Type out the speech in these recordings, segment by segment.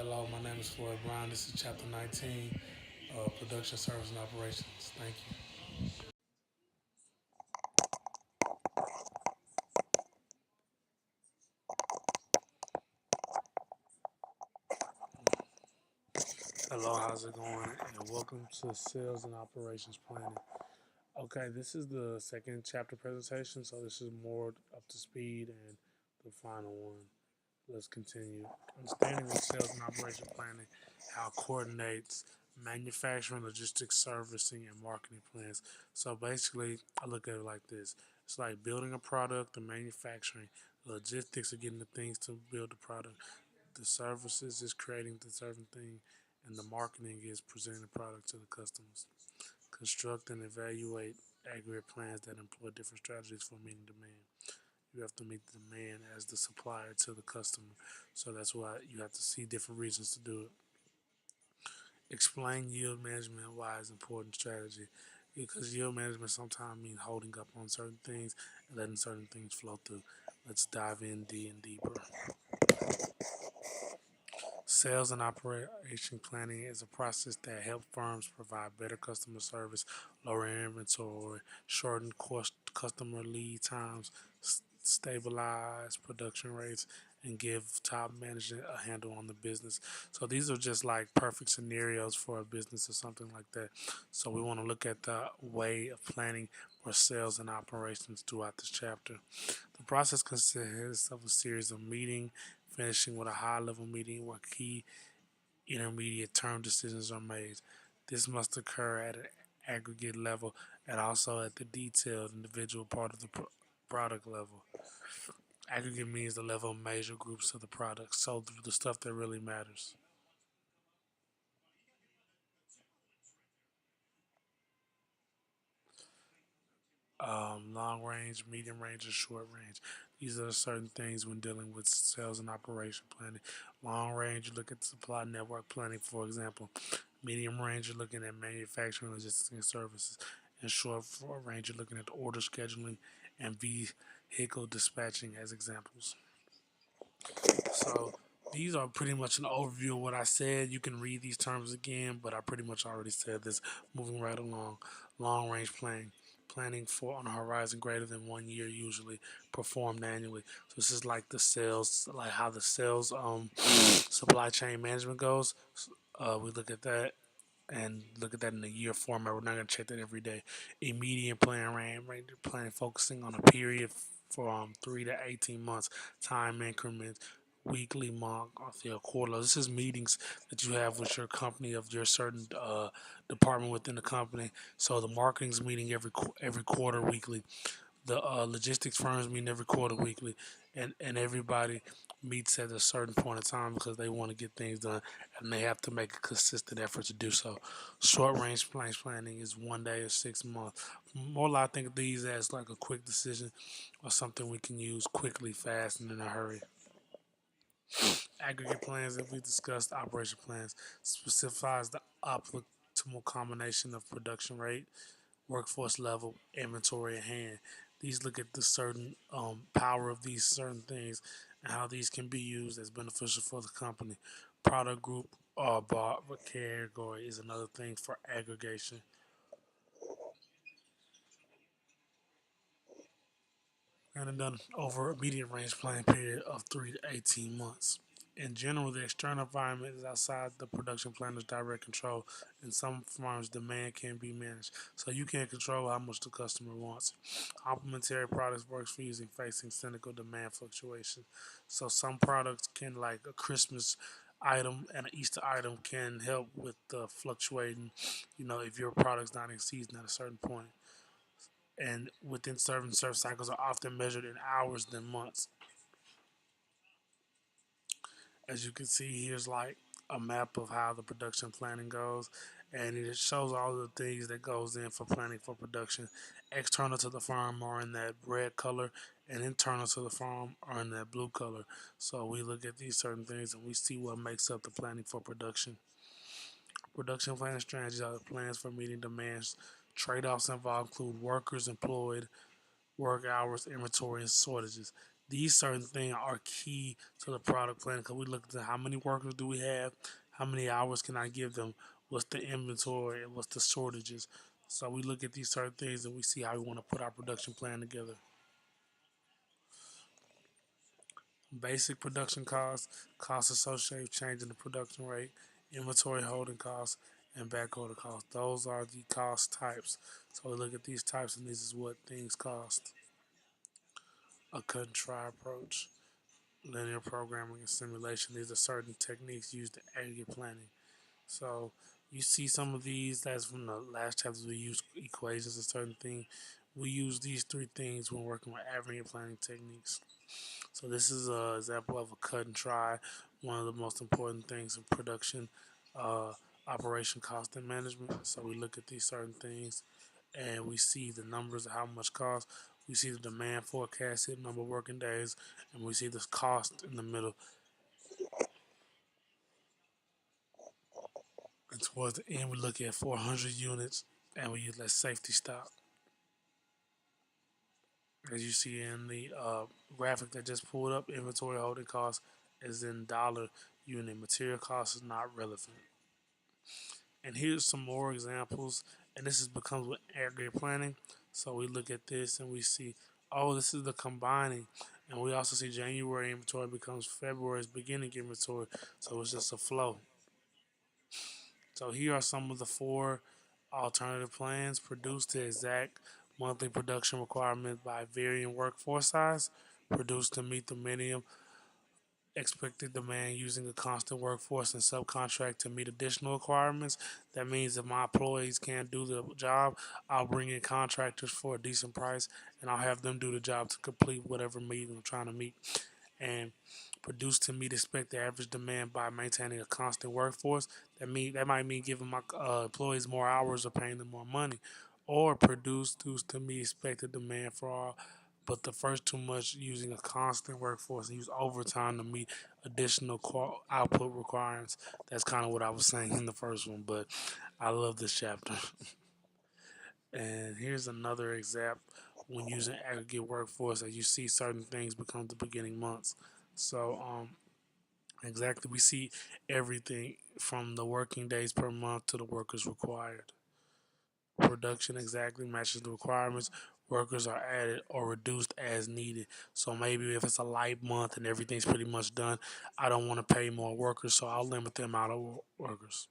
Hello, my name is Floyd Brown. This is Chapter 19, Production, Service, and Operations. Thank you. Hello, how's it going? And welcome to Sales and Operations Planning. Okay, this is the second chapter presentation, so this is more up to speed and the final one. Let's continue. Understanding the sales and operation planning, how it coordinates manufacturing, logistics, servicing, and marketing plans. So basically, I look at it like this. It's like building a product, the manufacturing, the logistics of getting the things to build the product, the services is creating the certain thing, and the marketing is presenting the product to the customers. Construct and evaluate aggregate plans that employ different strategies for meeting demand. You have to meet the demand as the supplier to the customer. So that's why you have to see different reasons to do it. Explain yield management why it's important strategy. Because yield management sometimes means holding up on certain things and letting certain things flow through. Let's dive in deeper. Sales and operation planning is a process that helps firms provide better customer service, lower inventory, shorten customer lead times, stabilize production rates, and give top management a handle on the business. So these are just like perfect scenarios for a business or something like that. So we want to look at the way of planning for sales and operations throughout this chapter. The process consists of a series of meetings, finishing with a high level meeting where key intermediate term decisions are made. This must occur at an aggregate level and also at the detailed individual part of the product level. Aggregate means the level of major groups of the product, so the stuff that really matters. Long range, medium range, and short range. These are certain things when dealing with sales and operation planning. Long range, you look at supply network planning, for example. Medium range, you're looking at manufacturing, logistics, and services. And short range, you're looking at order scheduling and vehicle dispatching as examples. So these are pretty much an overview of what I said. You can read these terms again, but I pretty much already said this. Moving right along, long range planning. Planning for on a horizon greater than 1 year, usually performed annually. So this is like the sales, like how the sales supply chain management goes. We look at that and look at that in a year format. We're not going to check that every day. Immediate plan focusing on a period for 3 to 18 months, time increments, weekly, month, or quarterly. This is meetings that you have with your company of your certain department within the company. So the marketing's meeting every quarter, weekly. The logistics firms meet every quarter, weekly, and everybody meets at a certain point in time because they want to get things done and they have to make a consistent effort to do so. Short range planning is 1 day or 6 months. More I think of these as like a quick decision or something we can use quickly, fast, and in a hurry. Aggregate plans that we discussed, operation plans, specifies the optimal combination of production rate, workforce level, inventory at hand. These look at the certain power of these certain things and how these can be used as beneficial for the company. Product group or bar category is another thing for aggregation. And done over a medium range planning period of 3 to 18 months. In general, the external environment is outside the production planner's direct control. In some firms, demand can be managed, so you can't control how much the customer wants. Complementary products works for using facing cyclical demand fluctuation. So some products can, like a Christmas item and an Easter item, can help with the fluctuating. If your product's not in season at a certain point, and within certain surf cycles are often measured in hours than months. As you can see, here's like a map of how the production planning goes, and it shows all the things that goes in for planning for production. External to the farm are in that red color, and internal to the farm are in that blue color. So we look at these certain things and we see what makes up the planning for production. Production planning strategies are the plans for meeting demands. Trade-offs involved include workers employed, work hours, inventory, and shortages. These certain things are key to the product plan because we look at how many workers do we have, how many hours can I give them, what's the inventory, and what's the shortages. So we look at these certain things and we see how we want to put our production plan together. Basic production costs, costs associated with changing the production rate, inventory holding costs, and back order costs. Those are the cost types. So we look at these types and this is what things cost. A cut and try approach. Linear programming and simulation. These are certain techniques used in aggregate planning. So you see some of these. That's from the last chapters. We use equations and certain things. We use these three things when working with aggregate planning techniques. So this is an example of a cut and try. One of the most important things in production, uh, operation cost and management. So we look at these certain things and we see the numbers of how much cost. We see the demand forecasted, number of working days, and we see the cost in the middle. And towards the end, we look at 400 units and we use that safety stock. As you see in the graphic that just pulled up, inventory holding cost is in dollar unit. Material cost is not relevant. And here's some more examples. And this is becomes with aggregate planning. So we look at this and we see, oh, this is the combining. And we also see January inventory becomes February's beginning inventory. So it's just a flow. So here are some of the four alternative plans. Produce the exact monthly production requirement by varying workforce size. Produce to meet the minimum expected demand using a constant workforce and subcontract to meet additional requirements. That means if my employees can't do the job, I'll bring in contractors for a decent price and I'll have them do the job to complete whatever meeting I'm trying to meet. And produce to meet expected average demand by maintaining a constant workforce. That might mean giving my employees more hours or paying them more money, or produce to meet expected demand for all. But the first too much using a constant workforce and use overtime to meet additional output requirements. That's kind of what I was saying in the first one, but I love this chapter. And here's another example when using aggregate workforce as you see certain things become the beginning months. So exactly we see everything from the working days per month to the workers required. Production exactly matches the requirements. Workers are added or reduced as needed. So maybe if it's a light month and everything's pretty much done, I don't want to pay more workers, so I'll limit the amount of workers.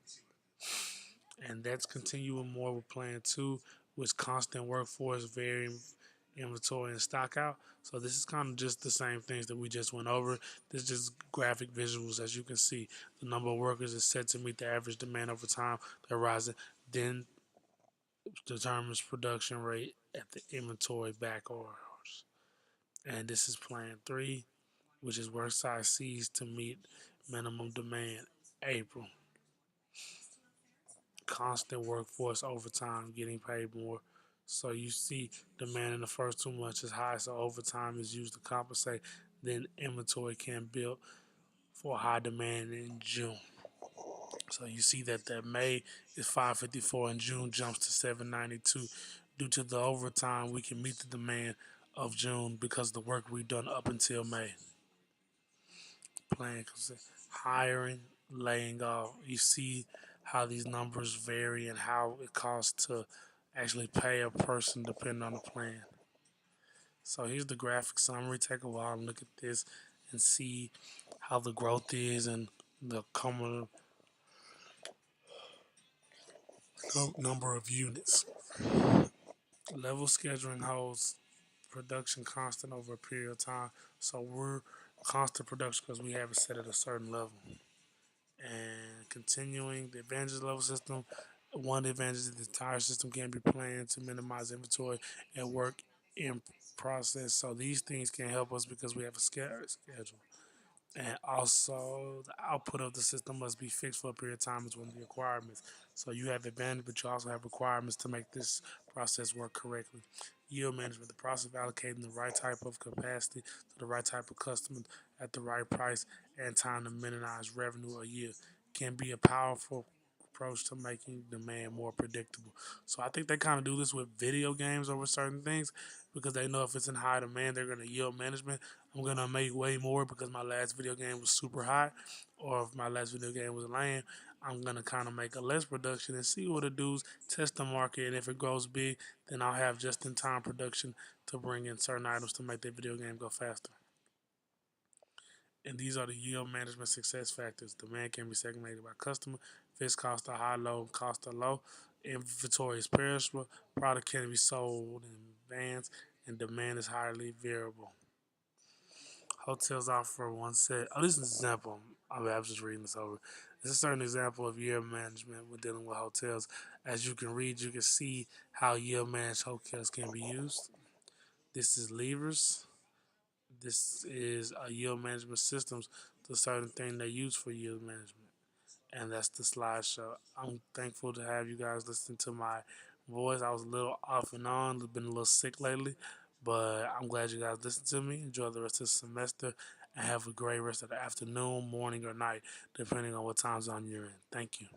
And that's continuing more with plan two, with constant workforce, varying inventory and stock out. So this is kind of just the same things that we just went over. This is just graphic visuals. As you can see, the number of workers is set to meet the average demand over time that rises. Then determines production rate at the inventory back orders. And this is plan three, which is work size C's to meet minimum demand. April. Constant workforce overtime, getting paid more. So you see demand in the first 2 months is high, so overtime is used to compensate. Then inventory can build for high demand in June. So you see that May is 554 and June jumps to 792. Due to the overtime, we can meet the demand of June because of the work we've done up until May. Plan hiring, laying off. You see how these numbers vary and how it costs to actually pay a person depending on the plan. So here's the graphic summary. Take a while and look at this and see how the growth is and the common number of units. Level scheduling holds production constant over a period of time. So we're constant production because we have it set at a certain level. And continuing the advantages level system, one advantage is the entire system can be planned to minimize inventory and work in process. So these things can help us because we have a schedule. And also, the output of the system must be fixed for a period of time is one of the requirements. So you have advantage, but you also have requirements to make this process work correctly. Yield management, the process of allocating the right type of capacity to the right type of customer at the right price and time to minimize revenue a year can be a powerful approach to making demand more predictable. So I think they kind of do this with video games over certain things because they know if it's in high demand, they're going to yield management. I'm going to make way more because my last video game was super hot, or if my last video game was lame, I'm going to kind of make a less production and see what it does, test the market, and if it grows big, then I'll have just in time production to bring in certain items to make the video game go faster. And these are the yield management success factors. Demand can be segmented by customer. Fixed costs are high, low, costs are low. Inventory is perishable. Product can be sold in advance, and demand is highly variable. Hotels offer one set. Oh, this is an example. I was just reading this over. It's a certain example of yield management when dealing with hotels. As you can read, you can see how yield managed hotels can be used. This is levers. This is a yield management systems, the certain thing they use for yield management. And that's the slideshow. I'm thankful to have you guys listen to my voice. I was a little off and on, been a little sick lately, but I'm glad you guys listened to me. Enjoy the rest of the semester and have a great rest of the afternoon, morning, or night, depending on what time zone you're in. Thank you.